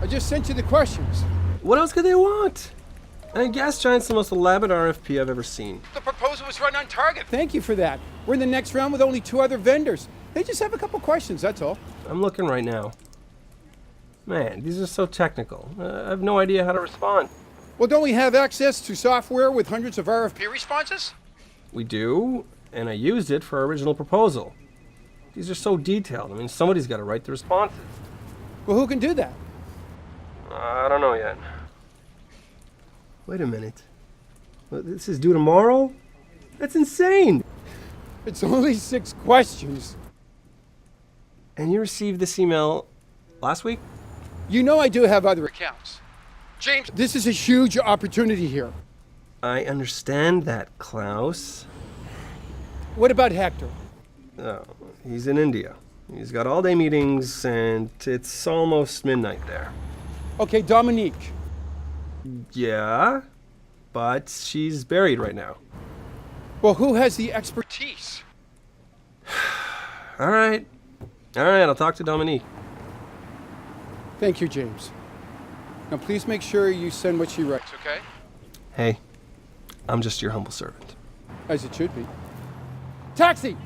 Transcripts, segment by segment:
I just sent you the questions. What else could they want? Gas Giant's the most elaborate RFP I've ever seen. The proposal was right on target. Thank you for that. We're in the next round with only 2 other vendors. They just have a couple questions, that's all. I'm looking right now. Man, these are so technical. I have no idea how to respond. Well, don't we have access to software with hundreds of RFP responses? We do, and I used it for our original proposal. These are so detailed. I mean, somebody's got to write the responses. Well, who can do that? I don't know yet. Wait a minute. This is due tomorrow? That's insane! It's only 6 questions. And you received this email last week? You know I do have other accounts. James, this is a huge opportunity here. I understand that, Klaus. What about Hector? Oh, he's in India. He's got all-day meetings, and it's almost midnight there. Okay, Dominique. Yeah, but she's buried right now. Well, who has the expertise? All right, I'll talk to Dominique. Thank you, James. Now, please make sure you send what she writes, okay? Hey, I'm just your humble servant. As it should be. Taxi!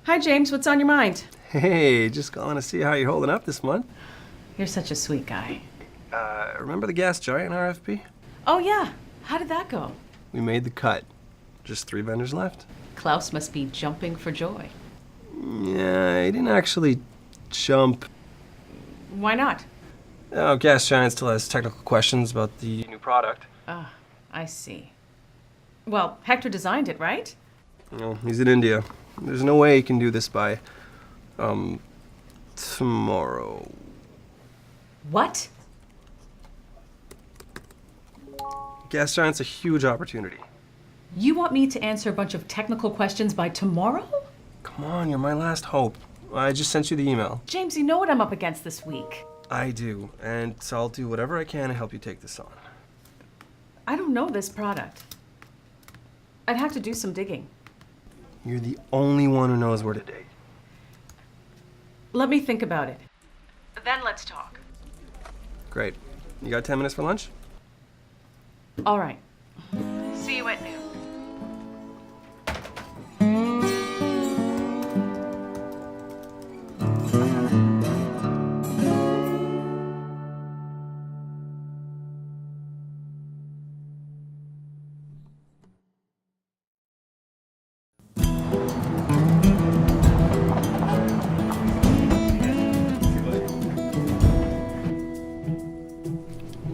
Hi, James. What's on your mind? Hey, just calling to see how you're holding up this month. You're such a sweet guy. Remember the Gas Giant RFP? Oh, yeah. How did that go? We made the cut. Just 3 vendors left. Klaus must be jumping for joy. Yeah, he didn't actually jump. Why not? Oh, Gas Giant still has technical questions about the new product. Ah, I see. Well, Hector designed it, right? No, he's in India. There's no way he can do this by, tomorrow. What? Gas Giant's a huge opportunity. You want me to answer a bunch of technical questions by tomorrow? Come on, you're my last hope. I just sent you the email. James, you know what I'm up against this week. I do, and so I'll do whatever I can to help you take this on. I don't know this product. I'd have to do some digging. You're the only one who knows where to dig. Let me think about it. Then let's talk. Great. You got 10 minutes for lunch? All right. See you at noon.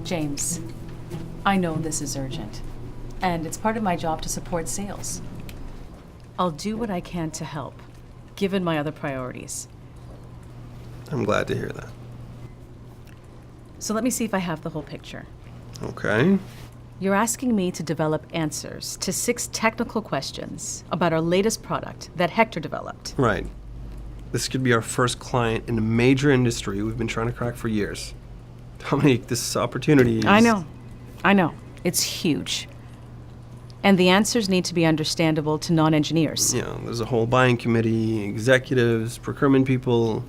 James, I know this is urgent, and it's part of my job to support sales. I'll do what I can to help, given my other priorities. I'm glad to hear that. So let me see if I have the whole picture. Okay. You're asking me to develop answers to 6 technical questions about our latest product that Hector developed. Right. This could be our first client in a major industry we've been trying to crack for years. Dominique, this opportunity is... I know. It's huge. And the answers need to be understandable to non-engineers. You know, there's a whole buying committee, executives, procurement people.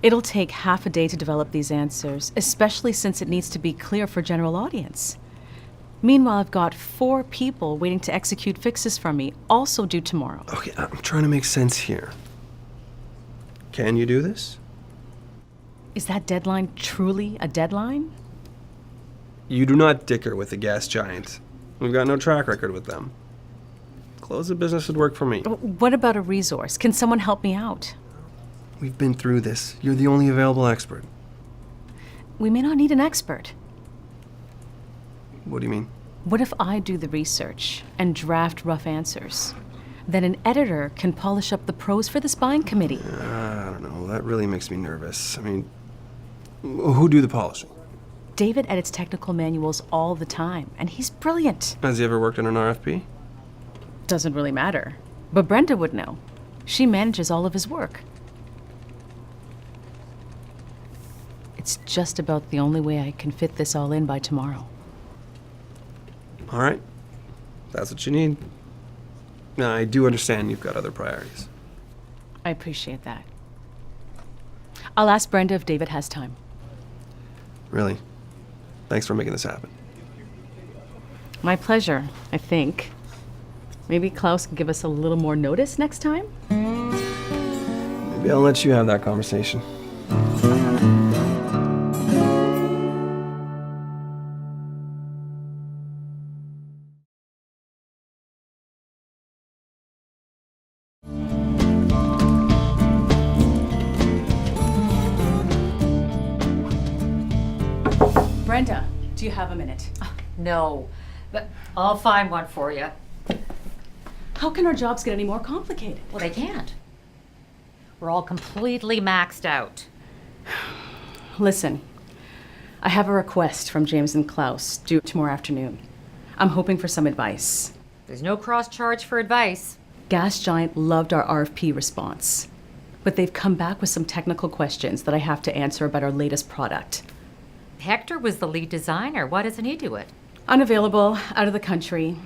It'll take half a day to develop these answers, especially since it needs to be clear for general audience. Meanwhile, I've got 4 people waiting to execute fixes from me, also due tomorrow. Okay, I'm trying to make sense here. Can you do this? Is that deadline truly a deadline? You do not dicker with the Gas Giant. We've got no track record with them. Close the business would work for me. What about a resource? Can someone help me out? We've been through this. You're the only available expert. We may not need an expert. What do you mean? What if I do the research and draft rough answers? Then an editor can polish up the prose for this buying committee. I don't know. That really makes me nervous. I mean, who do the polishing? David edits technical manuals all the time, and he's brilliant. Has he ever worked on an RFP? Doesn't really matter. But Brenda would know. She manages all of his work. It's just about the only way I can fit this all in by tomorrow. All right. That's what you need. Now, I do understand you've got other priorities. I appreciate that. I'll ask Brenda if David has time. Really. Thanks for making this happen. My pleasure, I think. Maybe Klaus can give us a little more notice next time? Maybe I'll let you have that conversation. Brenda, do you have a minute? No, but I'll find one for you. How can our jobs get any more complicated? Well, they can't. We're all completely maxed out. Listen, I have a request from James and Klaus due tomorrow afternoon. I'm hoping for some advice. There's no cross-charge for advice. Gas Giant loved our RFP response, but they've come back with some technical questions that I have to answer about our latest product. Hector was the lead designer. Why doesn't he do it? Unavailable, out of the country.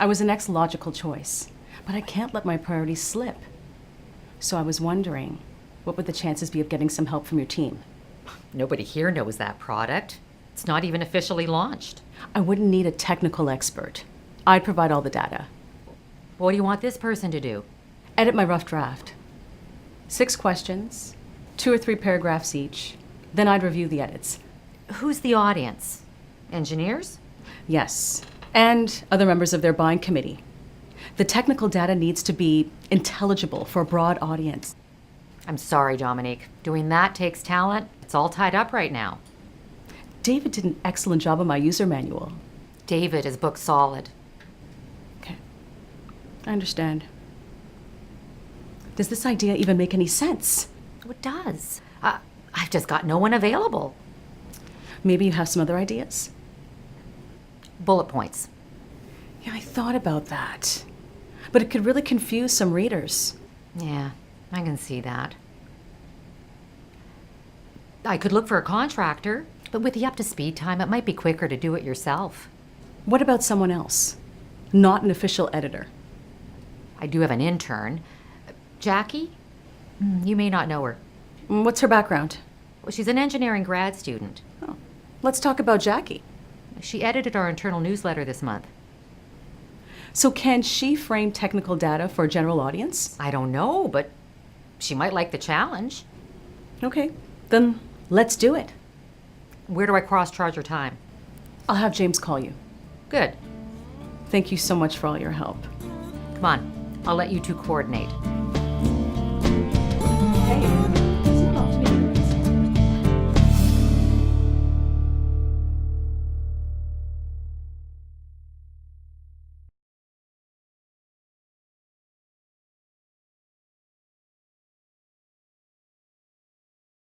I was the next logical choice, but I can't let my priorities slip. So I was wondering, what would the chances be of getting some help from your team? Nobody here knows that product. It's not even officially launched. I wouldn't need a technical expert. I'd provide all the data. What do you want this person to do? Edit my rough draft. 6 questions, 2 or 3 paragraphs each. Then I'd review the edits. Who's the audience? Engineers? Yes, and other members of their buying committee. The technical data needs to be intelligible for a broad audience. I'm sorry, Dominique. Doing that takes talent. It's all tied up right now. David did an excellent job on my user manual. David is booked solid. Okay, I understand. Does this idea even make any sense? It does. I've just got no one available. Maybe you have some other ideas? Bullet points. Yeah, I thought about that. But it could really confuse some readers. Yeah, I can see that. I could look for a contractor, but with the up-to-speed time, it might be quicker to do it yourself. What about someone else? Not an official editor. I do have an intern. Jackie? You may not know her. What's her background? Well, she's an engineering grad student. Oh, let's talk about Jackie. She edited our internal newsletter this month. So can she frame technical data for a general audience? I don't know, but she might like the challenge. Okay, then let's do it. Where do I cross-charge her time? I'll have James call you. Good. Thank you so much for all your help. Come on, I'll let you two coordinate.